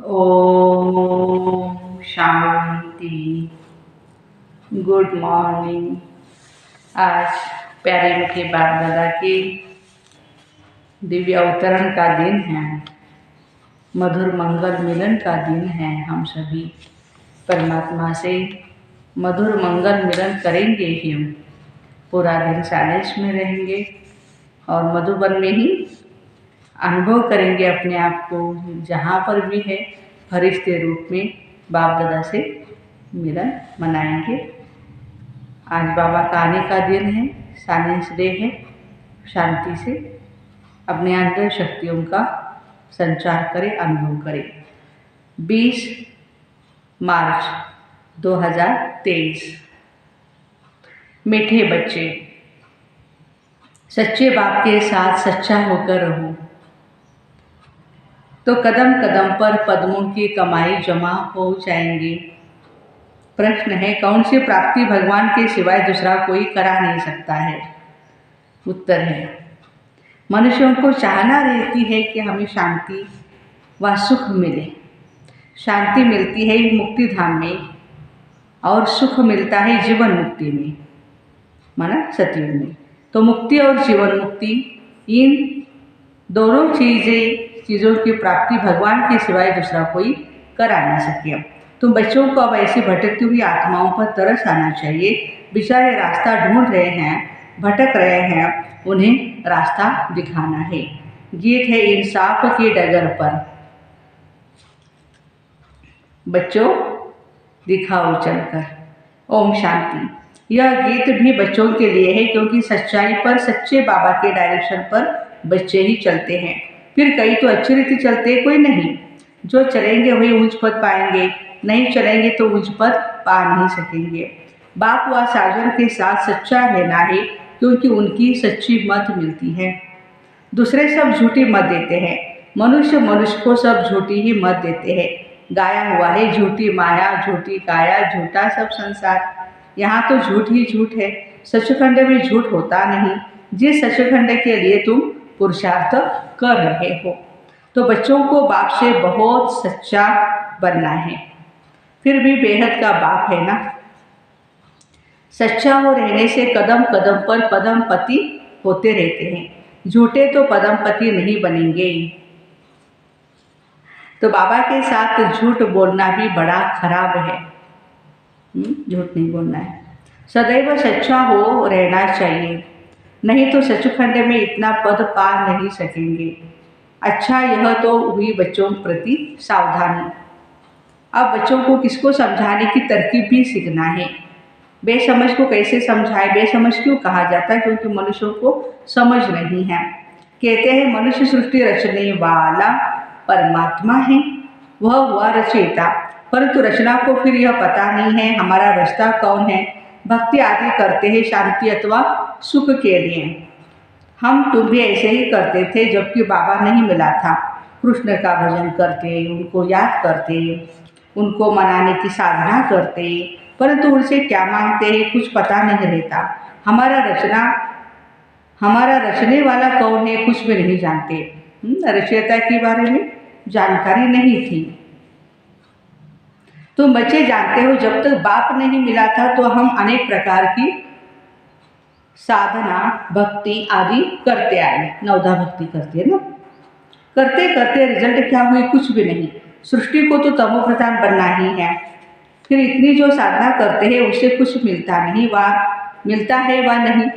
Om Shanti. Good morning. आज प्यारे मीठे बाप दादा के दिव्य अवतरण का दिन है, मधुर मंगल मिलन का दिन है। हम सभी परमात्मा से मधुर मंगल मिलन करेंगे ही। हम पूरा दिन साइलेंस में रहेंगे और मधुबन में ही अनुभव करेंगे अपने आप को, जहाँ पर भी है फरिश्ते रूप में बाप दादा से मिलन मनाएंगे। आज बाबा का आने का दिन है, साइलेंस डे है। शांति से अपने अंदर शक्तियों का संचार करें, अनुभव करें। 20 मार्च 2023। मीठे बच्चे, सच्चे बाप के साथ सच्चा होकर रहो तो कदम कदम पर पद्मों की कमाई जमा हो जाएंगी। प्रश्न है, कौन सी प्राप्ति भगवान के सिवाय दूसरा कोई करा नहीं सकता है? उत्तर है, मनुष्यों को चाहना रहती है कि हमें शांति व सुख मिले। शांति मिलती है मुक्ति धाम में और सुख मिलता है जीवन मुक्ति में, माना सतयुग में। तो मुक्ति और जीवन मुक्ति, इन दोनों चीज़ों की प्राप्ति भगवान के सिवाय दूसरा कोई करा नहीं सके। तुम बच्चों को अब ऐसी भटकती हुई आत्माओं पर तरस आना चाहिए। बेचारे रास्ता ढूंढ रहे हैं, भटक रहे हैं, उन्हें रास्ता दिखाना है। गीत है इंसाफ की डगर पर, बच्चों दिखाओ चलकर। ओम शांति। यह गीत भी बच्चों के लिए है, क्योंकि सच्चाई पर, सच्चे बाबा के डायरेक्शन पर बच्चे ही चलते हैं। फिर कई तो अच्छी रीति चलते, कोई नहीं। जो चलेंगे वही ऊंच पद पाएंगे, नहीं चलेंगे तो ऊंच पद पा नहीं सकेंगे। बाप व साजन के साथ सच्चा रहना है, क्योंकि उनकी सच्ची मत मिलती है। दूसरे सब झूठी मत देते हैं। मनुष्य को सब झूठी ही मत देते हैं। गाया हुआ है, झूठी माया, झूठी काया, झूठा सब संसार। यहाँ तो झूठ ही झूठ है। सचखंड में झूठ होता नहीं। जिस सचखंड के लिए तुम पुरुषार्थ कर रहे हो, तो बच्चों को बाप से बहुत सच्चा बनना है। फिर भी बेहद का बाप है ना। सच्चा हो रहने से कदम कदम पर पदमपति होते रहते हैं। झूठे तो पदमपति नहीं बनेंगे। तो बाबा के साथ झूठ बोलना भी बड़ा खराब है। झूठ नहीं बोलना है। सदैव सच्चा हो रहना चाहिए, नहीं तो सचखंड में इतना पद पा नहीं सकेंगे। अच्छा, यह तो हुई बच्चों प्रति सावधानी। अब बच्चों को किसको समझाने की तरकीब भी सीखना है। बेसमझ को कैसे समझाए? बेसमझ क्यों कहा जाता है? क्योंकि मनुष्यों को समझ नहीं है। कहते हैं मनुष्य सृष्टि रचने वाला परमात्मा है, वह हुआ रचयिता, परंतु रचना को फिर यह पता नहीं है हमारा रचता कौन है। भक्ति आदि करते हैं शांति अथवा सुख के लिए। हम तुम भी ऐसे ही करते थे जबकि बाबा नहीं मिला था। कृष्ण का भजन करते, उनको याद करते, उनको मनाने की साधना करते, परंतु उनसे क्या मांगते हैं कुछ पता नहीं रहता। हमारा रचने वाला कौन है कुछ भी नहीं जानते। रचयिता के बारे में जानकारी नहीं थी। तुम बच्चे जानते हो, जब तक बाप नहीं मिला था तो हम अनेक प्रकार की साधना भक्ति आदि करते आए। नवधा भक्ति करते हैं ना। करते करते रिजल्ट क्या हुई? कुछ भी नहीं। सृष्टि को तो तमो प्रधान बनना ही है। फिर इतनी जो साधना करते हैं उससे कुछ मिलता नहीं, वह मिलता है वह नहीं,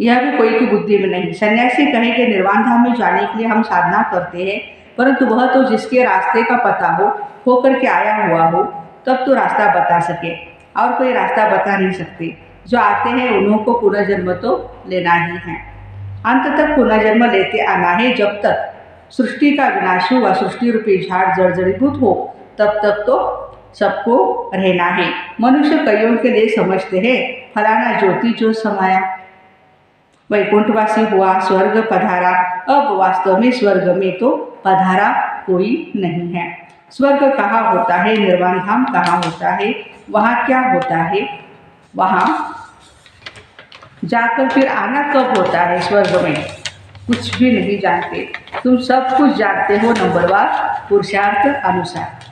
यह भी कोई की बुद्धि में नहीं। सन्यासी कहे कि निर्वाण धाम में जाने के लिए हम साधना करते हैं, परंतु वह तो जिसके रास्ते का पता हो करके आया हुआ हो, तब तो रास्ता बता सके, और कोई रास्ता बता नहीं सकते। जो आते हैं उन्हों को पुनर्जन्म तो लेना ही है। अंत तक पुनर्जन्म लेते आना है। जब तक सृष्टि का विनाश हुआ, सृष्टि रूपी झाड़ जर्जरीभूत हो, तब तक तो सबको रहना है। मनुष्य कईयों के लिए समझते हैं फलाना ज्योति जो समाया, वैकुंठवासी हुआ, स्वर्ग पधारा। अब वास्तव में स्वर्ग में तो पधारा कोई नहीं है। स्वर्ग कहाँ होता है? निर्वाण धाम कहाँ होता है? वहाँ क्या होता है? वहाँ जाकर फिर आना कब होता है? स्वर्ग में कुछ भी नहीं जानते। तुम सब कुछ जानते हो नंबरवार पुरुषार्थ अनुसार।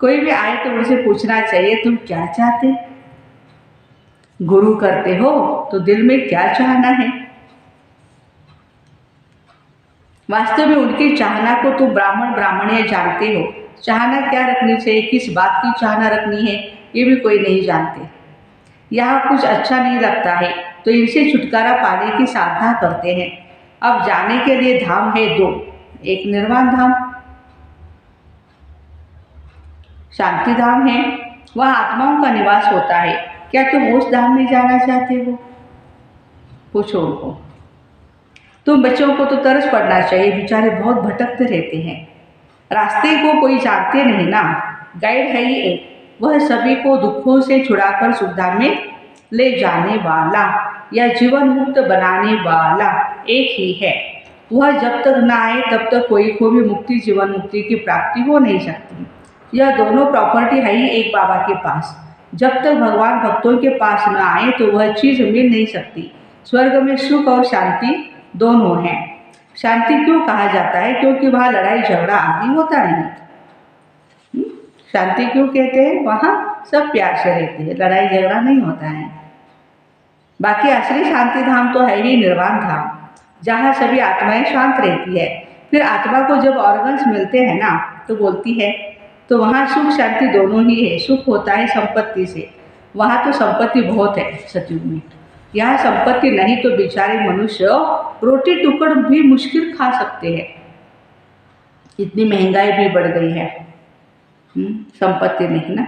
कोई भी आए तो उनसे पूछना चाहिए तुम क्या चाहते। गुरु करते हो तो दिल में क्या चाहना है। वास्तव में उनकी चाहना को तुम ब्राह्मण ब्राह्मणीय जानते हो। चाहना क्या रखनी चाहिए, किस बात की चाहना रखनी है, ये भी कोई नहीं जानते। यहाँ कुछ अच्छा नहीं लगता है तो इनसे छुटकारा पाने की साधना करते हैं। अब जाने के लिए धाम है दो, एक निर्वाण धाम, शांति धाम है, वह आत्माओं का निवास होता है। क्या तुम उस धाम में जाना चाहते हो? पूछो उनको। तुम बच्चों को तो तरस पड़ना चाहिए, बेचारे बहुत भटकते रहते हैं, रास्ते को कोई जानते नहीं ना। गाइड है ही एक, वह सभी को दुखों से छुड़ाकर सुखधाम में ले जाने वाला या जीवन मुक्त बनाने वाला एक ही है। वह जब तक न आए तब तक कोई को भी मुक्ति, जीवन मुक्ति की प्राप्ति हो नहीं सकती। यह दोनों प्रॉपर्टी है ही एक बाबा के पास। जब तक भगवान भक्तों के पास न आए तो वह चीज़ मिल नहीं सकती। स्वर्ग में सुख और शांति दोनों हैं। शांति क्यों कहा जाता है? क्योंकि वहाँ लड़ाई झगड़ा आदि होता नहीं। शांति क्यों कहते हैं? वहाँ सब प्यार से रहते हैं, लड़ाई झगड़ा नहीं होता है। बाकी असली शांति धाम तो है ही निर्वाण धाम, जहाँ सभी आत्माएं शांत रहती है। फिर आत्मा को जब ऑर्गन्स मिलते हैं ना तो बोलती है, तो वहाँ सुख शांति दोनों ही है। सुख होता है संपत्ति से, वहाँ तो संपत्ति बहुत है सतयुग में। यहाँ संपत्ति नहीं तो बेचारे मनुष्य रोटी टुकड़ भी मुश्किल खा सकते हैं, इतनी महंगाई भी बढ़ गई है। संपत्ति नहीं ना,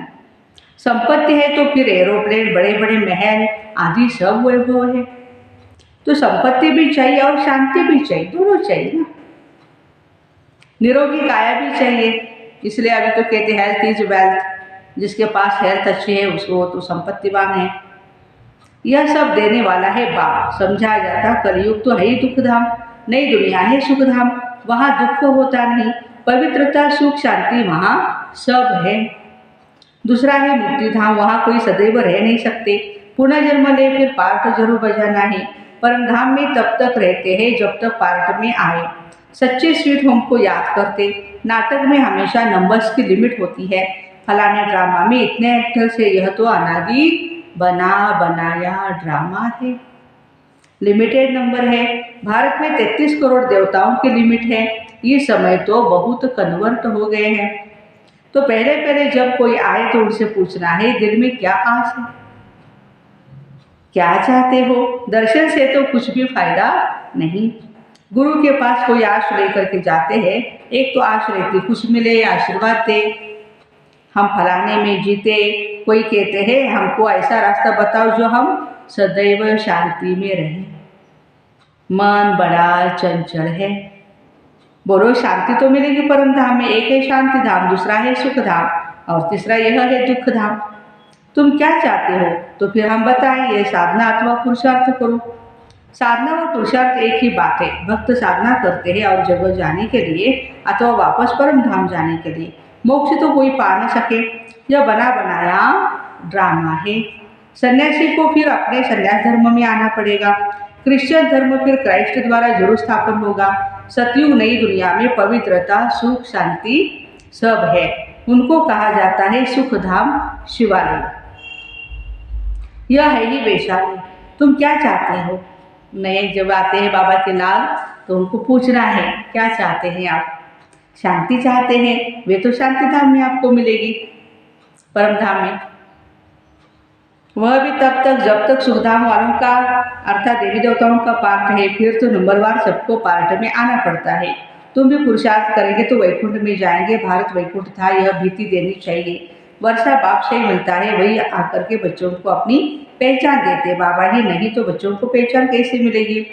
संपत्ति है तो फिर एरोप्लेन, बड़े बड़े महल आदि सब वैभव है। तो संपत्ति भी चाहिए और शांति भी चाहिए, दोनों चाहिए ना। निरोगी काया भी चाहिए, इसलिए अभी तो कहते हैं हेल्थ इज वेल्थ। जिसके पास हेल्थ अच्छी है उसको तो संपत्तिवान है। यह सब देने वाला है बाप। समझाया जाता कलयुग तो है ही दुखधाम, नई दुनिया है सुखधाम। वहाँ दुख होता नहीं, पवित्रता सुख शांति वहाँ सब है। दूसरा है मुक्ति धाम, वहाँ कोई सदैव रह नहीं सकते। पुनर्जन्म ले फिर पार्ट जरूर बजाना है। परम धाम में तब तक रहते हैं जब तक पार्ट में आए। सच्चे स्वीट होम को याद करते। नाटक में हमेशा नंबर्स की लिमिट होती है। फलाने ड्रामा में इतने एक्टर्स है, यह तो अनादि बना बनाया ड्रामा है, लिमिटेड नंबर है। भारत में 33 करोड़ देवताओं की लिमिट है। ये समय तो बहुत कन्वर्ट हो गए हैं। तो पहले पहले जब कोई आए तो उनसे पूछना है दिल में क्या आस है, क्या चाहते हो। दर्शन से तो कुछ भी फायदा नहीं। गुरु के पास कोई आश लेकर के जाते हैं, एक तो आश रहती कुछ मिले, आशीर्वाद दे, हम फलाने में जीते। कोई कहते हैं हमको ऐसा रास्ता बताओ जो हम सदैव शांति में रहें। मन बड़ा चंचल है। बोलो शांति तो मिलेगी परम धाम में। एक है शांति धाम, दूसरा है सुख धाम और तीसरा यह है दुख धाम। तुम क्या चाहते हो? तो फिर हम बताएं, ये साधना अथवा पुरुषार्थ करो। साधना और पुरुषार्थ एक ही बात है। भक्त साधना करते हैं और जगह जाने के लिए अथवा वापस परम धाम जाने के लिए। मोक्ष तो कोई पा न सके, यह बना बनाया ड्रामा है। सन्यासी को फिर अपने सन्यास धर्म में आना पड़ेगा। क्रिश्चियन धर्म फिर क्राइस्ट द्वारा जरूर स्थापन होगा। सतयुग नई दुनिया में पवित्रता सुख शांति सब है। उनको कहा जाता है सुख धाम शिवालय। यह है ही वैशाली। तुम क्या चाहते हो? नए जब आते हैं बाबा के लाल तो उनको पूछना है क्या चाहते हैं आप? शांति चाहते हैं, वे तो शांति धाम में आपको मिलेगी, परम धाम में। वह भी तब तक जब तक सुखधाम वालों का अर्थात देवी देवताओं का पार्ट है। फिर तो नंबरवार सबको पार्ट में आना पड़ता है। तुम भी पुरुषार्थ करेंगे तो वैकुंठ में जाएंगे। भारत वैकुंठ था, यह भीति देनी चाहिए। वर्षा बाप से ही मिलता है, वही आकर के बच्चों को अपनी पहचान देते। बाबा ही नहीं तो बच्चों को पहचान कैसे मिलेगी?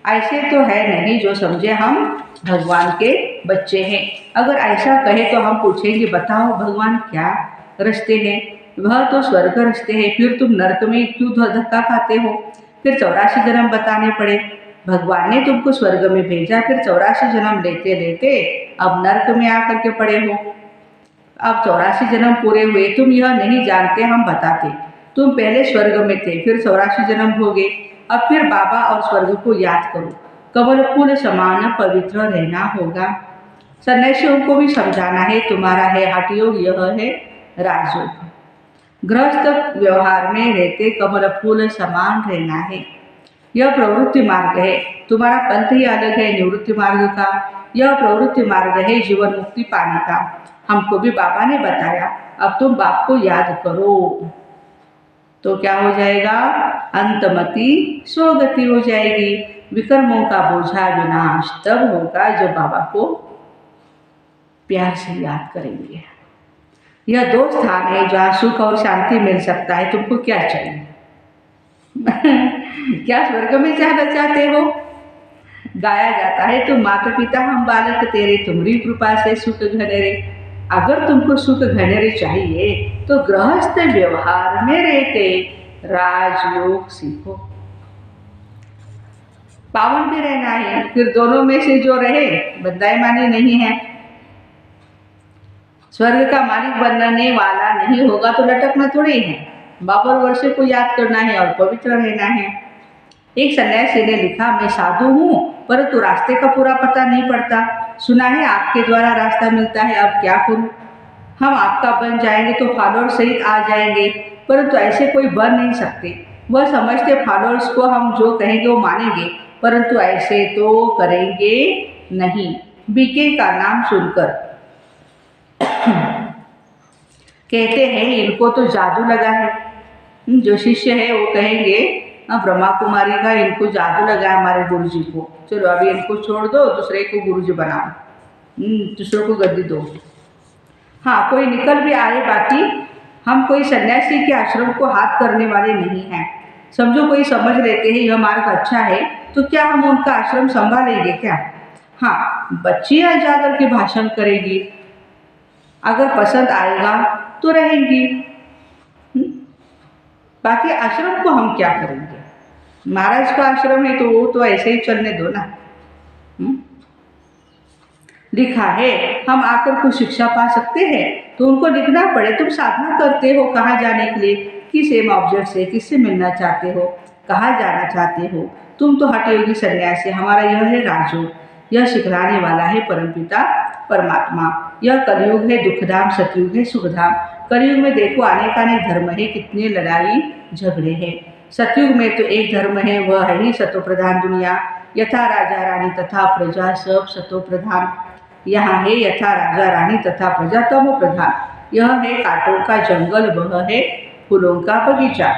ऐसे तो है नहीं जो समझे हम भगवान के बच्चे हैं। अगर ऐसा कहे तो हम पूछेंगे बताओ भगवान क्या रस्ते हैं? वह तो स्वर्ग रस्ते हैं। फिर तुम नरक में क्यों धक्का खाते हो? फिर 84 जन्म बताने पड़े। भगवान ने तुमको स्वर्ग में भेजा, फिर 84 जन्म लेते लेते अब नरक में आकर के पड़े हो। अब 84 जन्म पूरे हुए, तुम यह नहीं जानते, हम बताते। तुम पहले स्वर्ग में थे, फिर 84 जन्म हो गए। अब फिर बाबा और स्वर्ग को याद करो। कमल फूल समान पवित्र रहना होगा। सन्यासियों को भी समझाना है, तुम्हारा है हठ योग, यह है राजयोग। गृहस्थ व्यवहार में रहते कमल फूल समान रहना है, यह प्रवृत्ति मार्ग है। तुम्हारा पंथ ही अलग है निवृत्ति मार्ग का, यह प्रवृत्ति मार्ग है जीवन मुक्ति पाने का। हमको भी बाबा ने बताया, अब तुम बाप को याद करो तो क्या हो जाएगा, अंतमति स्वगति हो जाएगी। विकर्मों का बोझा विनाश तब होगा जब बाबा को प्यार से याद करेंगे। यह दो स्थान है जहाँ सुख और शांति मिल सकता है। तुमको क्या चाहिए? क्या स्वर्ग में जाना चाहते हो? गाया जाता है, तुम माता पिता हम बालक तेरे, तुम्हारी कृपा से सुख घनेरे। अगर तुमको सुख घनेरे चाहिए तो गृहस्थ व्यवहार में रहते राजयोग सीखो। पावन भी रहना है, फिर दोनों में से जो रहे बंदाईमानी नहीं है। स्वर्ग का मालिक बनने वाला नहीं होगा तो लटकना थोड़ी है, बाबर वर्ष को याद करना है और पवित्र रहना है। एक सन्यासी ने लिखा, मैं साधु हूँ परंतु रास्ते का पूरा पता नहीं पड़ता। सुना है आपके द्वारा रास्ता मिलता है, अब क्या करूँ? हम आपका बन जाएंगे तो फॉलोअर्स सहित आ जाएंगे, परंतु ऐसे कोई बन नहीं सकते। वह समझते फॉलोअर्स को हम जो कहेंगे वो मानेंगे, परंतु ऐसे तो करेंगे नहीं। बीके का नाम सुनकर कहते हैं इनको तो जादू लगा है। जो शिष्य है वो कहेंगे ब्रह्मा कुमारी का इनको जादू लगा है हमारे गुरु जी को, चलो अभी इनको छोड़ दो, दूसरे को गुरु जी बनाओ, दूसरे को गद्दी दो। हाँ, कोई निकल भी आए, बाकी हम कोई सन्यासी के आश्रम को हाथ करने वाले नहीं हैं। समझो कोई समझ लेते हैं यह मार्ग अच्छा है तो क्या हम उनका आश्रम संभालेंगे क्या? हाँ, बच्चियाँ जाकर के भाषण करेगी, अगर पसंद आएगा तो रहेंगी, बाकी आश्रम को हम क्या करेंगे? महाराज का आश्रम है तो वो तो ऐसे ही चलने दो ना। लिखा है हम आकर कुछ शिक्षा पा सकते हैं तो उनको लिखना पड़े, तुम साधना करते हो कहाँ जाने के लिए, किस एम ऑब्जेक्ट से, किससे मिलना चाहते हो, कहाँ जाना चाहते हो? तुम तो हठ योगी सन्यासी, हमारा यह है राजयोग, यह सिखलाने वाला है परमपिता परमात्मा। यह कलयुग है दुखधाम, सतयुग है सुखधाम। कलयुग में देखो अनेक अनेक धर्म है, कितने लड़ाई झगड़े हैं। सतयुग में तो एक धर्म है, वह है ही सतो प्रधान दुनिया। यथा राजा रानी तथा प्रजा सब सतो प्रधान, यहाँ है यथा राजा रानी तथा प्रजा तमो प्रधान। यह है कांटों का जंगल, वह है फूलों का बगीचा।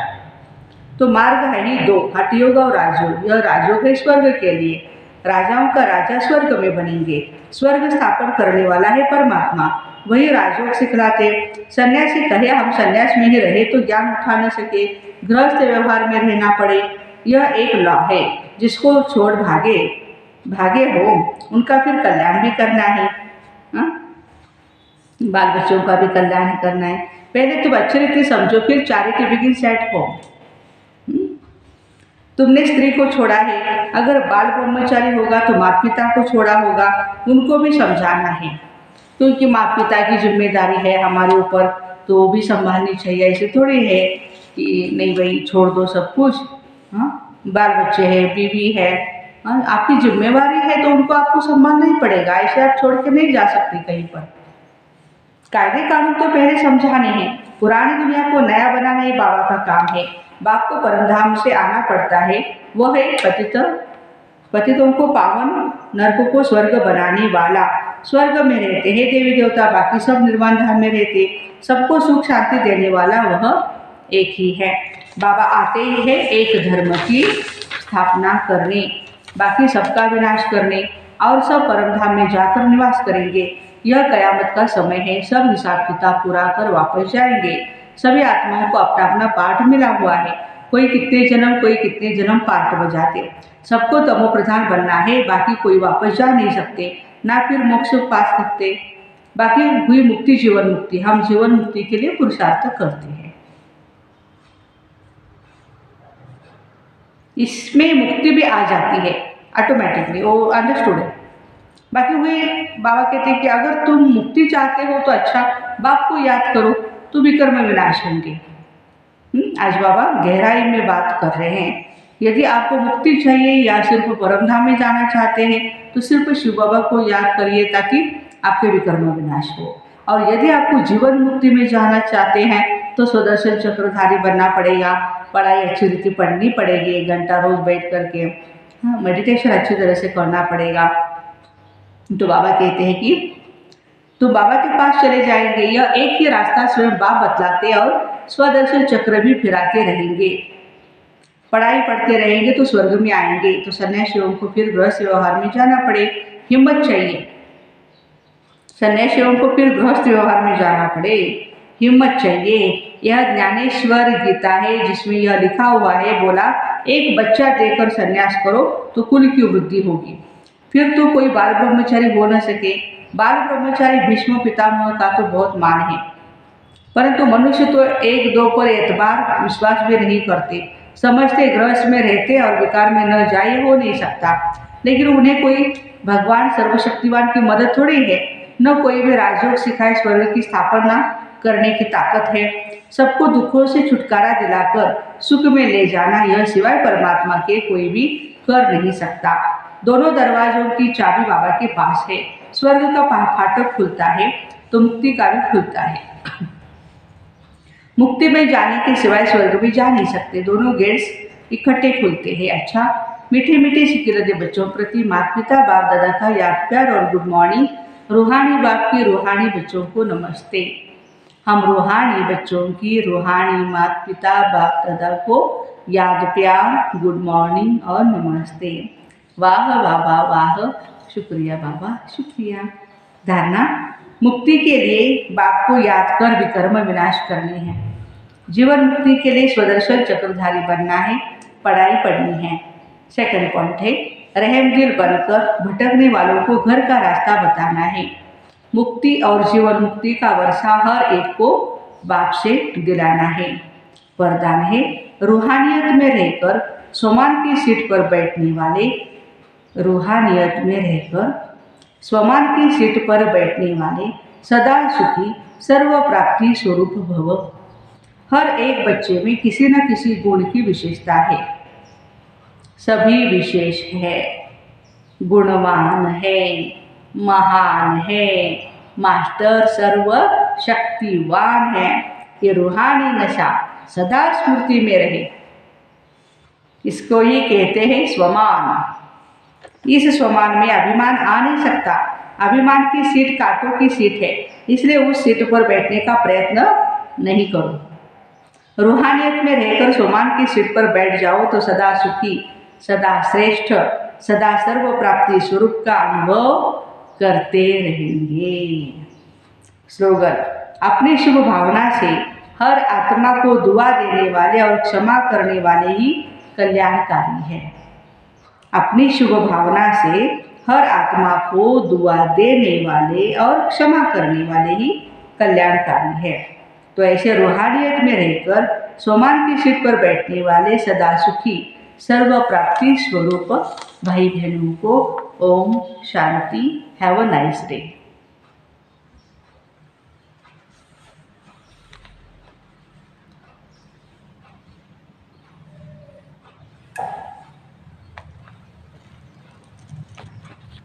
तो मार्ग है ही दो, हठ योग और राजयोग। यह राजयोग है स्वर्ग के लिए, राजाओं का राजा स्वर्ग में बनेंगे। स्वर्ग स्थापन करने वाला है परमात्मा, वही राजयोग सिखलाते। सन्यासी कहे हम सन्यास में ही रहे तो ज्ञान उठा न सके, गृहस्थ व्यवहार में रहना पड़े। यह एक लॉ है, जिसको छोड़ भागे हो उनका फिर कल्याण भी करना है। बाल बच्चों का भी कल्याण करना है। पहले तुम अच्छी रीति समझो, फिर चैरिटी बिगिंस एट होम। तुमने स्त्री को छोड़ा है, अगर बाल ब्रह्मचारी होगा तो माता पिता को छोड़ा होगा, उनको भी समझाना है, क्योंकि माता पिता की जिम्मेदारी है हमारे ऊपर, तो वो भी संभालनी चाहिए। ऐसे थोड़ी है कि नहीं भाई छोड़ दो सब कुछ, बाल बच्चे हैं, बीवी है, आपकी जिम्मेवारी है तो उनको आपको संभालना ही पड़ेगा। ऐसे आप छोड़ के नहीं जा सकते कहीं पर। कायदे कानून तो पहले समझाने हैं, पुरानी दुनिया को नया बनाना ही बाबा का काम है। बाप को परमधाम से आना पड़ता है, वह है पतितों को पावन, नरकों को स्वर्ग बनाने वाला। स्वर्ग में रहते हैं देवी देवता, बाकी सब निर्वाण धाम में रहते। सबको सुख शांति देने वाला वह एक ही है। बाबा आते ही है एक धर्म की स्थापना करने, बाकी सबका विनाश करने, और सब परमधाम में जाकर निवास करेंगे। यह कयामत का समय है, सब हिसाब किताब पूरा कर वापस जाएंगे। सभी आत्माओं को अपना अपना पाठ मिला हुआ है, कोई कितने जन्म पाठ बजाते। सबको तमो प्रधान बनना है, बाकी कोई वापस जा नहीं सकते, ना फिर मोक्ष पा सकते। बाकी हुई मुक्ति जीवन मुक्ति, हम जीवन मुक्ति के लिए पुरुषार्थ करते हैं। इसमें मुक्ति भी आ जाती है ऑटोमेटिकली, वो अंडरस्टूड है। बाकी हुए बाबा कहते हैं कि अगर तुम मुक्ति चाहते हो तो अच्छा, बाप को याद करो तो विकर्म विनाश होंगे। आज बाबा गहराई में बात कर रहे हैं यदि आपको मुक्ति चाहिए या सिर्फ परमधाम में जाना चाहते हैं तो सिर्फ शिव बाबा को याद करिए ताकि आपके विकर्म विनाश हो। और यदि आपको जीवन मुक्ति में जाना चाहते हैं तो सुदर्शन चक्रधारी बनना पड़ेगा, पढ़ाई अच्छी रीति पढ़नी पड़ेगी, 1 घंटा रोज बैठ करके, हाँ, मेडिटेशन अच्छी तरह से करना पड़ेगा। तो बाबा कहते हैं कि तुम बाबा के पास चले जाएंगे, यह एक ही रास्ता स्वयं बाप बतलाते और स्वदर्शन चक्र भी फिराते रहेंगे। पढ़ाई पढ़ते रहेंगे तो स्वर्ग में आएंगे। तो सन्यासियों को फिर गृहस्थ व्यवहार में जाना पड़े, हिम्मत चाहिए। सन्यासियों को फिर गृहस्थ व्यवहार में जाना पड़े, हिम्मत चाहिए। यह ज्ञानेश्वर गीता है जिसमें यह लिखा हुआ है, बोला एक बच्चा देकर सन्यास करो तो कुल की वृद्धि होगी। फिर तो कोई बाल ब्रह्मचारी हो न सके। बाल ब्रह्मचारी भीष्म पितामह का तो बहुत मान है, परंतु मनुष्य तो 1-2 पर एतबार विश्वास भी नहीं करते, समझते गृहस्थ में रहते और विकार में न जाए हो नहीं सकता। लेकिन उन्हें कोई भगवान सर्वशक्तिवान की मदद थोड़ी है, न कोई भी राजयोग सिखाए स्वर्ग की स्थापना करने की ताकत है। सबको दुखों से छुटकारा दिलाकर सुख में ले जाना यह सिवाय परमात्मा के कोई भी कर नहीं सकता। दोनों दरवाजों की चाबी बाबा के पास है। स्वर्ग का फाटक खुलता है तो मुक्ति का भी खुलता है। मुक्ति में जाने के सिवाय स्वर्ग में जा नहीं सकते, दोनों गेट्स इकट्ठे खुलते हैं। अच्छा, मीठे मीठे सिकिलते बच्चों प्रति माता पिता बाप दादा का याद प्यार और गुड मॉर्निंग। रूहानी बाप की रूहानी बच्चों को नमस्ते। हम रूहानी बच्चों की रूहानी माता पिता बाप दादा को याद प्यार, गुड मॉर्निंग और नमस्ते। वाह बाबा वाह, शुक्रिया बाबा शुक्रिया। धारणा, मुक्ति के लिए बाप को याद कर विकर्म विनाश करने हैं। जीवन मुक्ति के लिए स्वदर्शन चक्रधारी बनना है, पढ़ाई पढ़नी है। सेकंड पॉइंट है, रहम दिल बनकर भटकने वालों को घर का रास्ता बताना है। मुक्ति और जीवन मुक्ति का वर्षा हर एक को बाप से दिलाना है। वरदान है, रूहानियत में रहकर स्वमान की सीट पर बैठने वाले, रूहानियत में रहकर स्वमान की सीट पर बैठने वाले सदा सुखी सर्व प्राप्ति स्वरूप भव। हर एक बच्चे में किसी न किसी गुण की विशेषता है, सभी विशेष है, गुणवान है, महान है, मास्टर सर्व शक्तिवान है। ये रूहानी नशा सदा स्मृति में रहे, इसको ही कहते हैं स्वमान। इस स्वमान में अभिमान आ नहीं सकता। अभिमान की सीट कांटों की सीट है, इसलिए उस सीट पर बैठने का प्रयत्न नहीं करो। रूहानियत में रहकर स्वमान की सीट पर बैठ जाओ तो सदा सुखी, सदा श्रेष्ठ, सदा सर्व प्राप्ति स्वरूप का अनुभव करते रहेंगे। स्लोगन, अपनी शुभ भावना से हर आत्मा को दुआ देने वाले और क्षमा करने वाले ही कल्याणकारी है। अपनी शुभ भावना से हर आत्मा को दुआ देने वाले और क्षमा करने वाले ही कल्याणकारी है। तो ऐसे रूहानियत में रहकर स्वमान की सीट पर बैठने वाले सदा सुखी सर्व प्राप्ति स्वरूप भाई बहनों को ओम शांति। Have a nice day.